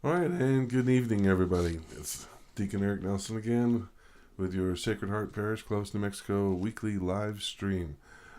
All right, and good evening, everybody. It's Deacon Eric Nelson again with your Sacred Heart Parish, Clovis, New Mexico weekly live stream.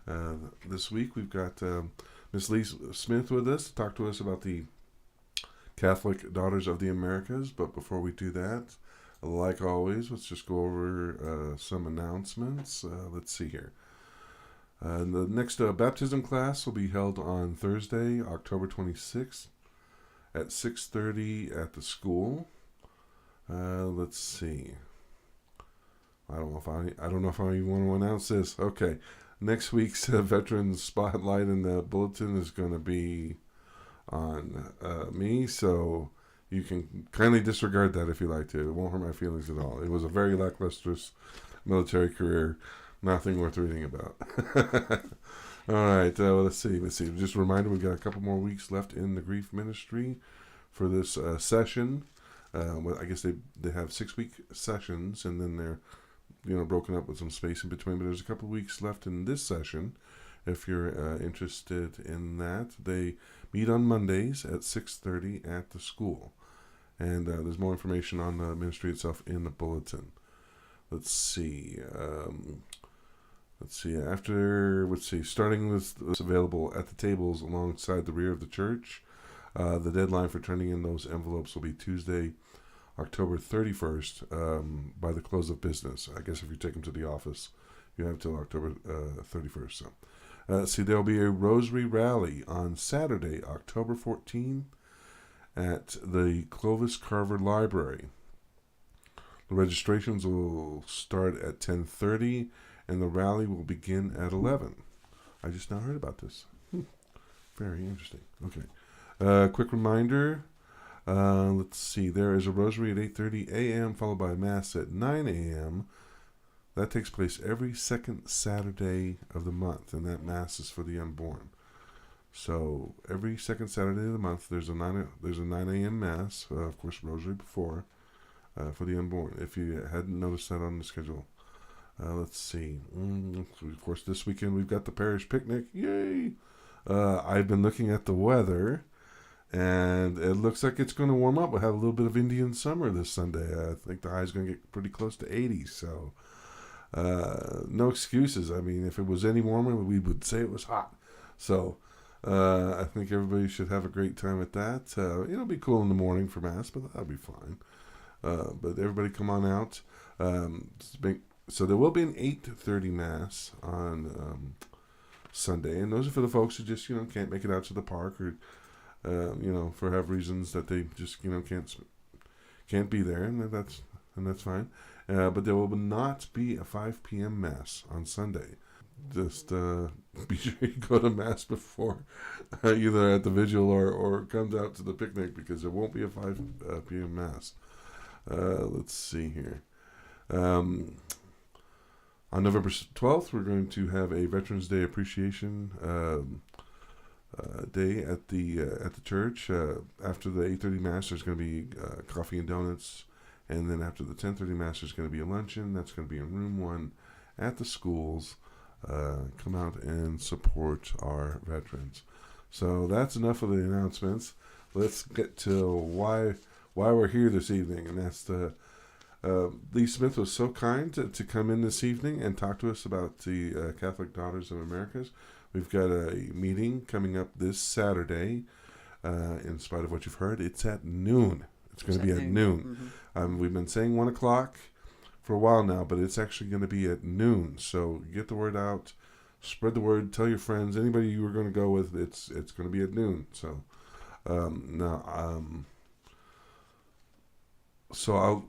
Uh, this week we've got Miss Lee Smith with us to talk to us about the Catholic Daughters of the Americas. But before we do that, like always, let's just go over some announcements. Let's see here. The next baptism class will be held on Thursday, October 26th at 6:30 at the school. Let's see. I don't know if I even want to announce this. Okay, next week's Veterans Spotlight in the bulletin is going to be on me, so you can kindly disregard that if you like to. It won't hurt my feelings at all. It was a very lackluster military career, nothing worth reading about. All right, let's see. Just a reminder, we've got a couple more weeks left in the grief ministry for this session. Well, I guess they have 6-week sessions, and then they're broken up with some space in between. But there's a couple of weeks left in this session. If you're interested in that, they meet on Mondays at 6:30 at the school, and there's more information on the ministry itself in the bulletin. Let's see. Starting with this available at the tables alongside the rear of the church. The deadline for turning in those envelopes will be Tuesday, October 31st, by the close of business. I guess if you take them to the office, you have till October 31st. So, there'll be a rosary rally on Saturday, October 14th, at the Clovis Carver Library. The registrations will start at 10:30, and the rally will begin at 11. I just now heard about this. Very interesting. Okay. Quick reminder. Let's see. There is a rosary at 8:30 a.m. followed by a mass at 9 a.m. That takes place every second Saturday of the month, and that mass is for the unborn. So every second Saturday of the month, there's a 9 a.m. mass. Of course, rosary before for the unborn. If you hadn't noticed that on the schedule. Let's see. Of course, this weekend we've got the parish picnic. Yay! I've been looking at the weather, and it looks like it's going to warm up. We'll have a little bit of Indian summer this Sunday. I think the high is going to get pretty close to 80. So, no excuses. I mean, if it was any warmer, we would say it was hot. So, I think everybody should have a great time at that. It'll be cool in the morning for Mass, but that'll be fine. But everybody come on out. So there will be an 8:30 Mass on Sunday, and those are for the folks who just can't make it out to the park, or for have reasons that they just can't be there, and that's fine. But there will not be a 5 p.m. Mass on Sunday. Just be sure you go to Mass before, either at the vigil or comes out to the picnic, because there won't be a 5 p.m. Mass. Let's see here. On November 12th, we're going to have a Veterans Day Appreciation Day at the church. After the 8:30 Mass, there's going to be coffee and donuts, and then after the 10:30 Mass, there's going to be a luncheon. That's going to be in Room 1 at the schools. Come out and support our veterans. So that's enough of the announcements. Let's get to why we're here this evening, and that's Lee Smith was so kind to come in this evening and talk to us about the Catholic Daughters of Americas. We've got a meeting coming up this Saturday. In spite of what you've heard, it's at noon. It's going to be at noon. Mm-hmm. We've been saying 1 o'clock for a while now, but it's actually going to be at noon. So get the word out, spread the word, tell your friends, anybody you were going to go with. It's going to be at noon. So So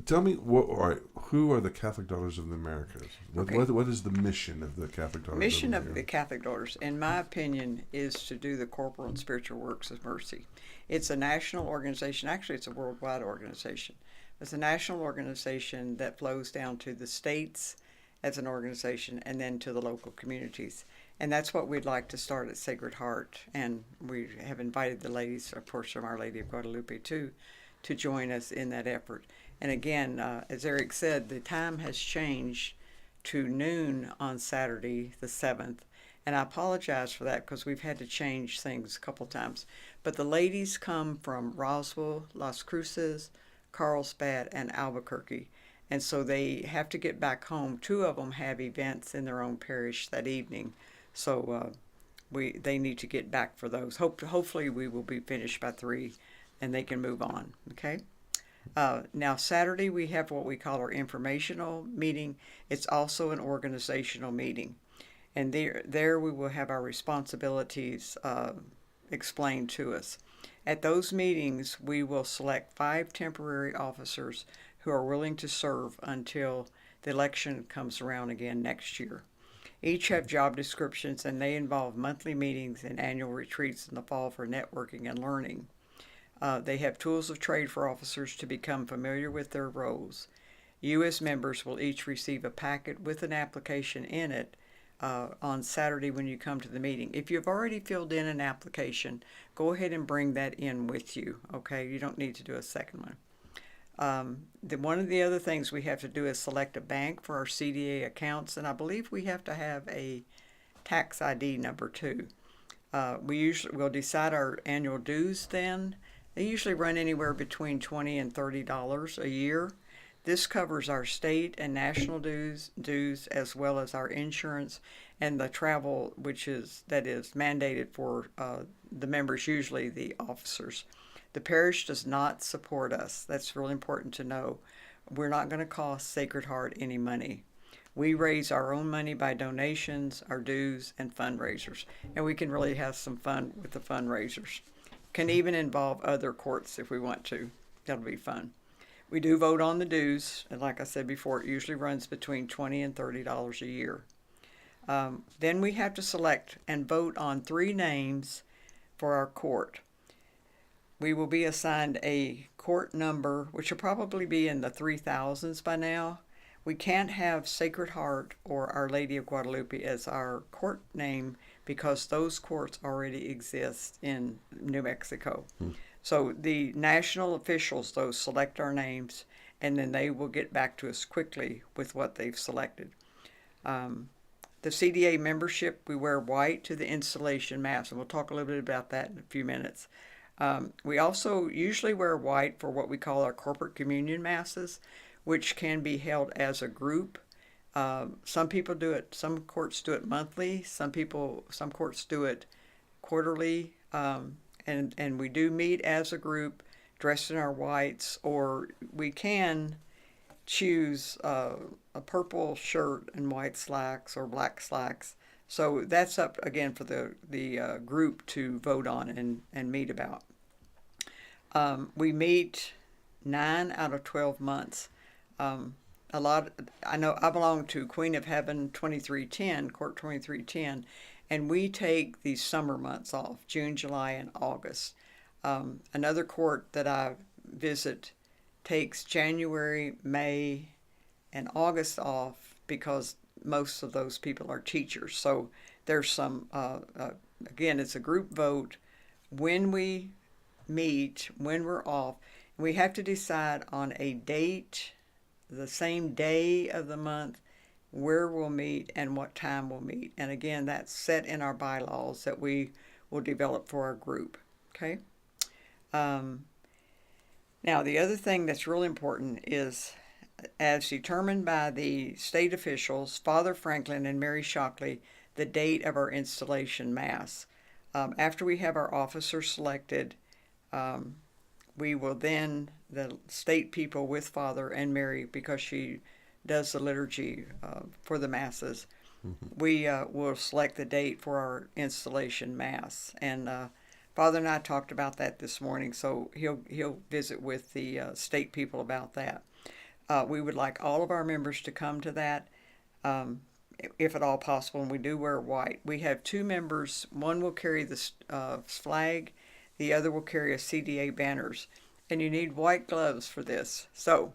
tell me, who are the Catholic Daughters of the Americas? What is the mission of the Catholic Daughters? Mission of the Catholic Daughters, in my opinion, is to do the corporal and spiritual works of mercy. It's a national organization. Actually, it's a worldwide organization. It's a national organization that flows down to the states as an organization and then to the local communities. And that's what we'd like to start at Sacred Heart. And we have invited the ladies, of course, from Our Lady of Guadalupe, too, to join us in that effort. And again, as Eric said, the time has changed to noon on Saturday the 7th, And I apologize for that because we've had to change things a couple times. But the ladies come from Roswell, Las Cruces, Carlsbad, and Albuquerque. And so they have to get back home. Two of them have events in their own parish that evening. So they need to get back for those. Hopefully we will be finished by 3 and they can move on. Okay. Now Saturday we have what we call our informational meeting. It's also an organizational meeting. And there we will have our responsibilities explained to us. At those meetings, we will select 5 temporary officers who are willing to serve until the election comes around again next year. Each have job descriptions, and they involve monthly meetings and annual retreats in the fall for networking and learning. They have tools of trade for officers to become familiar with their roles. You as members will each receive a packet with an application in it on Saturday when you come to the meeting. If you've already filled in an application, go ahead and bring that in with you, okay? You don't need to do a second one. One of the other things we have to do is select a bank for our CDA accounts, and I believe we have to have a tax ID number too. We'll decide our annual dues then. They usually run anywhere between $20 and $30 a year. This covers our state and national dues as well as our insurance and the travel, that is mandated for the members, usually the officers. The parish does not support us. That's really important to know. We're not going to cost Sacred Heart any money. We raise our own money by donations, our dues, and fundraisers. And we can really have some fun with the fundraisers. Can even involve other courts if we want to. That'll be fun. We do vote on the dues, and like I said before, it usually runs between $20 and $30 a year. Then we have to select and vote on 3 names for our court. We will be assigned a court number, which will probably be in the 3000s by now. We can't have Sacred Heart or Our Lady of Guadalupe as our court name because those courts already exist in New Mexico. So the national officials, though, select our names, and then they will get back to us quickly with what they've selected. The CDA membership, we wear white to the installation mass, and we'll talk a little bit about that in a few minutes. We also usually wear white for what we call our corporate communion masses, which can be held as a group. Some people do it, some courts do it monthly, some courts do it quarterly, and we do meet as a group dressed in our whites, or we can choose a purple shirt and white slacks or black slacks. So that's up again for the group to vote on and meet about. We meet 9 out of 12 months. I know I belong to Queen of Heaven 2310, Court 2310, and we take the summer months off, June, July, and August. Another court that I visit takes January, May, and August off because most of those people are teachers. So there's some, again, it's a group vote. When we meet, when we're off, we have to decide on a date, the same day of the month, where we'll meet and what time we'll meet. And again, that's set in our bylaws that we will develop for our group. Okay? Now, the other thing that's really important is, as determined by the state officials, Father Franklin and Mary Shockley, the date of our installation mass. After we have our officers selected, we will then, the state people with Father and Mary, because she does the liturgy for the masses, we will select the date for our installation mass. And Father and I talked about that this morning, so he'll visit with the state people about that. We would like all of our members to come to that, if at all possible, and we do wear white. We have 2 members. One will carry the flag, the other will carry a CDA banners, and you need white gloves for this. So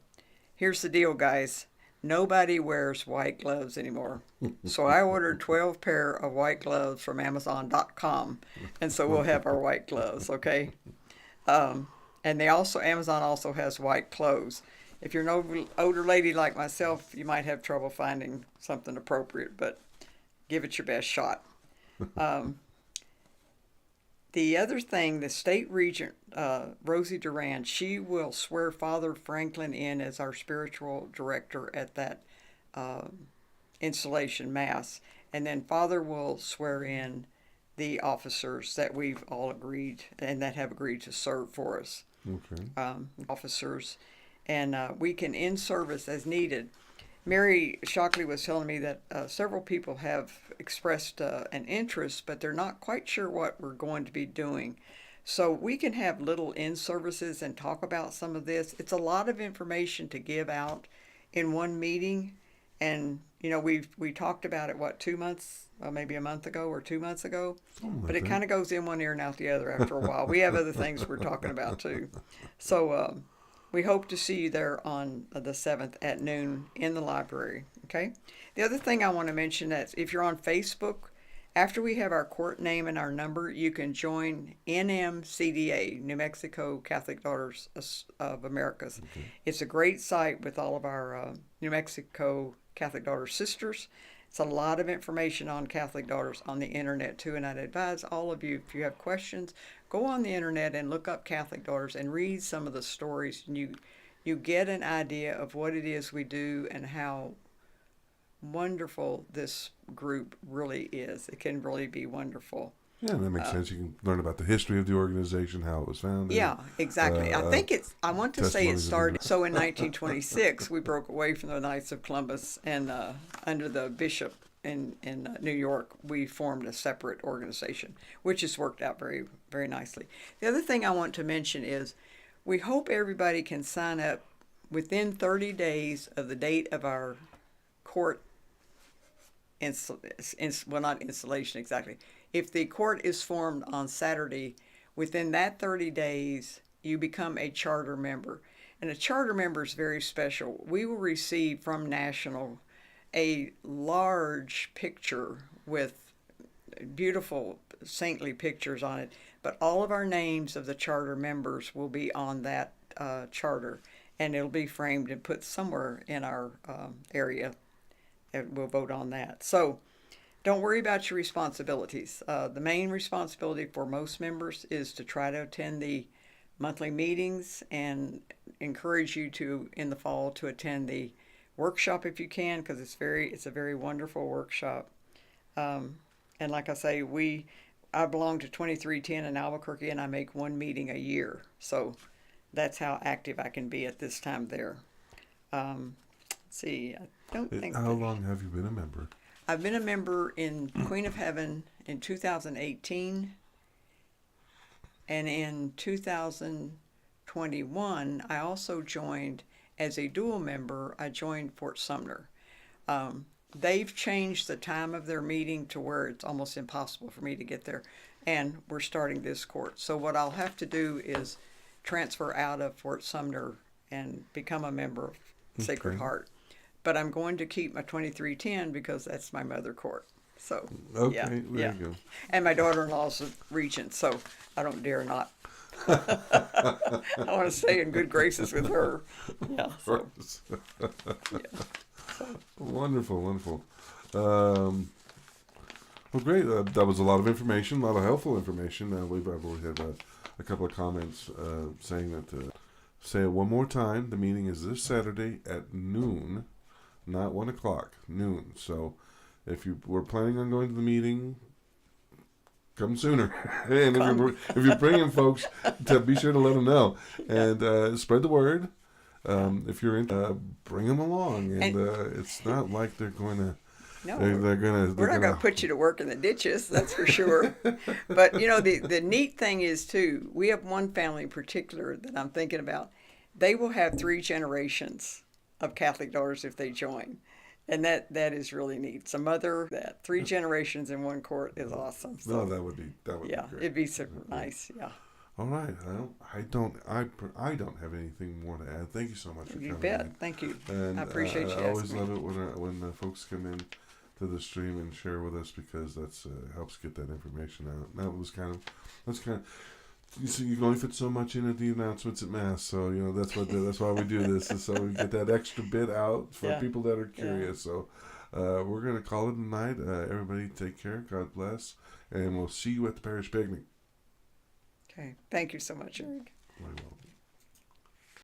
here's the deal, guys. Nobody wears white gloves anymore. So I ordered 12 pair of white gloves from Amazon.com, and so we'll have our white gloves, okay? And Amazon also has white clothes. If you're an older lady like myself, you might have trouble finding something appropriate, but give it your best shot. The other thing, the state regent, Rosie Duran, she will swear Father Franklin in as our spiritual director at that installation mass. And then Father will swear in the officers that we've all agreed and that have agreed to serve for us. Okay. Officers. And we can end service as needed. Mary Shockley was telling me that several people have expressed an interest, but they're not quite sure what we're going to be doing. So we can have little in-services and talk about some of this. It's a lot of information to give out in one meeting. And, you know, we talked about it, what, 2 months, maybe a month ago or 2 months ago? But it kind of goes in one ear and out the other after a while. We have other things we're talking about, too. So, we hope to see you there on the 7th at noon in the library, okay? The other thing I want to mention is if you're on Facebook, after we have our court name and our number, you can join NMCDA, New Mexico Catholic Daughters of Americas. Okay. It's a great site with all of our New Mexico Catholic Daughter sisters. It's a lot of information on Catholic Daughters on the internet, too, and I'd advise all of you, if you have questions, go on the internet and look up Catholic Daughters and read some of the stories, and you get an idea of what it is we do and how wonderful this group really is. It can really be wonderful. Yeah, that makes sense. You can learn about the history of the organization, how it was founded. Yeah, exactly. I want to say it started, so in 1926, we broke away from the Knights of Columbus, and under the bishop in New York, we formed a separate organization, which has worked out very, very nicely. The other thing I want to mention is we hope everybody can sign up within 30 days of the date of our court well, not installation exactly. If the court is formed on Saturday, within that 30 days, you become a charter member. And a charter member is very special. We will receive from National a large picture with beautiful saintly pictures on it, but all of our names of the charter members will be on that charter, and it'll be framed and put somewhere in our area. And we'll vote on that. So don't worry about your responsibilities. The main responsibility for most members is to try to attend the monthly meetings and encourage you to, in the fall, to attend the workshop if you can, because it's a very wonderful workshop. And like I say, I belong to 2310 in Albuquerque, and I make one meeting a year. So that's how active I can be at this time there. Let's see, I don't think. How long have you been a member? I've been a member in Queen of Heaven in 2018, and in 2021, I also joined as a dual member. I joined Fort Sumner. They've changed the time of their meeting to where it's almost impossible for me to get there, and we're starting this court. So what I'll have to do is transfer out of Fort Sumner and become a member of Sacred Heart. But I'm going to keep my 2310 because that's my mother court. So, okay, there you go. And my daughter-in-law's a regent, so I don't dare not. I want to stay in good graces with her. Yeah. So, yeah. Wonderful, wonderful. Well, great. That was a lot of information, a lot of helpful information. I've already had a couple of comments saying that, say it one more time, the meeting is this Saturday at noon. Not 1 o'clock, noon. So if you were planning on going to the meeting, come sooner. And if you're bringing folks, to be sure to let them know. And spread the word. If you're bring them along. And it's not like they're going to... No, we're not going to put you to work in the ditches, that's for sure. But, you know, the neat thing is, too, we have one family in particular that I'm thinking about. They will have 3 generations of Catholic daughters if they join. And that is really neat. Some other, 3 generations in one court is awesome. So, no, that would be great. Yeah, it'd be super nice, yeah. All right. I don't have anything more to add. Thank you so much for coming. You bet. In. Thank you. And I appreciate you. I always love it when folks come in to the stream and share with us, because that's helps get that information out. That's kind of you see, you can only fit so much in at the announcements at Mass, so that's why we do this, is so we get that extra bit out for people that are curious. So we're going to call it a night. Everybody take care. God bless. And we'll see you at the parish picnic. Okay. Thank you so much, Eric. Very well.